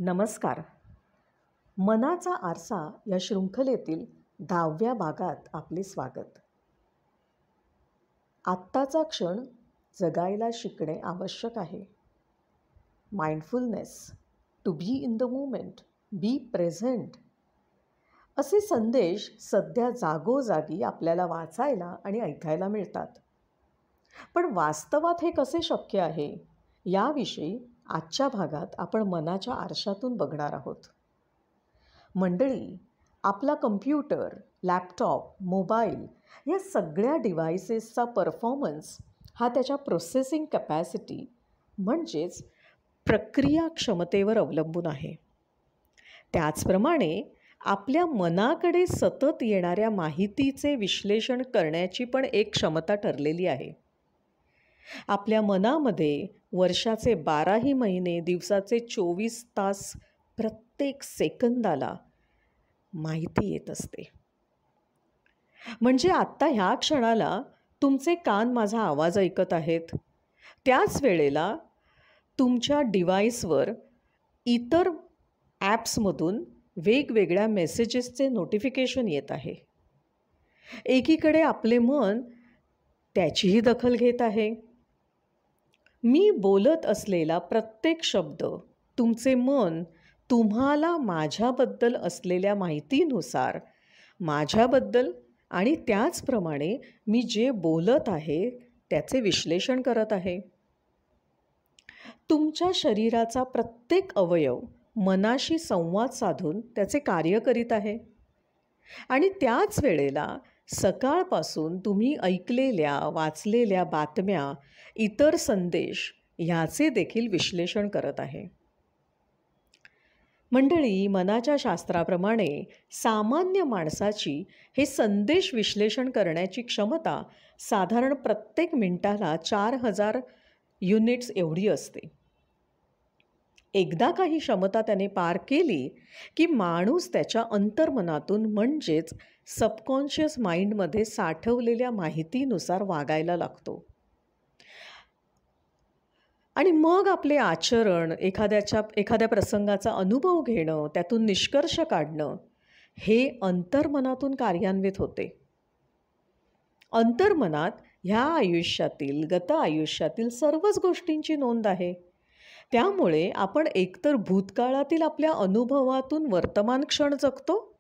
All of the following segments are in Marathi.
नमस्कार. मनाचा आरसा या शृंखलेतील 10व्या भागात आपले स्वागत. आत्ताचा क्षण जगायला शिकणे आवश्यक आहे. Mindfulness, to be in the moment, be present असे संदेश सध्या जागोजागी आपल्याला वाचायला आणि ऐकायला मिळतात. पण वास्तवात हे कसे शक्य आहे याविषयी आजच्या भागात आपण मनाच्या आरशातून बघणार आहोत. मंडळी, आपला कम्प्युटर, लॅपटॉप, मोबाईल या सगळ्या डिव्हायसेसचा परफॉर्मन्स हा त्याच्या प्रोसेसिंग कॅपॅसिटी म्हणजेच प्रक्रिया क्षमतेवर अवलंबून आहे. त्याचप्रमाणे आपल्या मनाकडे सतत येणाऱ्या माहितीचे विश्लेषण करण्याची पण एक क्षमता ठरलेली आहे. आपल्या मनामध्ये वर्षाचे 12ही महिने, दिवसाचे 24 तास, प्रत्येक सेकंदाला माहिती येत असते. म्हणजे आत्ता ह्या क्षणाला तुमचे कान माझा आवाज ऐकत आहेत, त्याच वेळेला तुमच्या डिव्हाइसवर इतर ॲप्समधून वेगवेगळ्या मेसेजेसचे नोटिफिकेशन येत आहे. एकीकडे आपले मन त्याचीही दखल घेत आहे. मी बोलत असलेला प्रत्येक शब्द तुमचे मन तुम्हाला माझ्याबद्दल असलेल्या माहितीनुसार माझ्याबद्दल आणि त्याचप्रमाणे मी जे बोलत आहे त्याचे विश्लेषण करत आहे. तुमच्या शरीराचा प्रत्येक अवयव मनाशी संवाद साधून त्याचे कार्य करीत आहे. आणि त्याच वेळेला सकाळपासून तुम्ही ऐकलेल्या, वाचलेल्या बातम्या, इतर संदेश ह्याचे देखील विश्लेषण करत आहे. मंडळी, मनाच्या शास्त्राप्रमाणे सामान्य माणसाची हे संदेश विश्लेषण करण्याची क्षमता साधारण प्रत्येक मिनिटाला 4000 युनिट्स एवढी असते. एकदा काही क्षमता त्याने पार केली की माणूस त्याच्या अंतर्मनातून म्हणजेच सबकॉन्शियस माइंडमध्ये साठवलेल्या माहितीनुसार वागायला लागतो. आणि मग आपले आचरण, एखाद्या प्रसंगाचा अनुभव घेणं, त्यातून निष्कर्ष काढणं हे अंतर्मनातून कार्यान्वित होते. अंतर्मनात ह्या आयुष्यातील, गत आयुष्यातील सर्वच गोष्टींची नोंद आहे. त्यामुळे आपण एकतर भूतकाळातील आपल्या अनुभवातून वर्तमान क्षण जगतो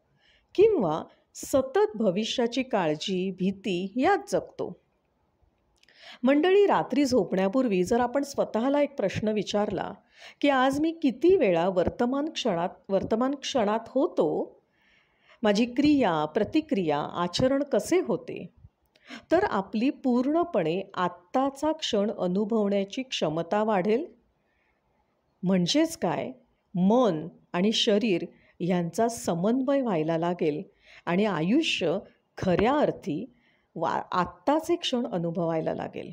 किंवा सतत भविष्याची काळजी, भीती यात जगतो. मंडळी, रात्री झोपण्यापूर्वी जर आपण स्वतःला एक प्रश्न विचारला की आज मी किती वेळा वर्तमान क्षणात होतो, माझी क्रिया, प्रतिक्रिया, आचरण कसे होते, तर आपली पूर्णपणे आत्ताचा क्षण अनुभवण्याची क्षमता वाढेल. म्हणजेच काय, मन आणि शरीर यांचा समन्वय व्हायला लागेल आणि आयुष्य खऱ्या अर्थी आत्ताचे क्षण अनुभवायला लागेल.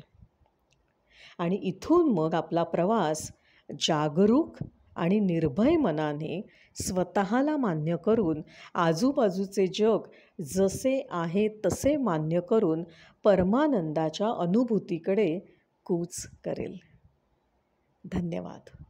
आणि इथून मग आपला प्रवास जागरूक आणि निर्भय मनाने स्वतःला मान्य करून आजूबाजूचे जग जसे आहे तसे मान्य करून परमानंदाच्या अनुभूतीकडे कूच करेल. धन्यवाद.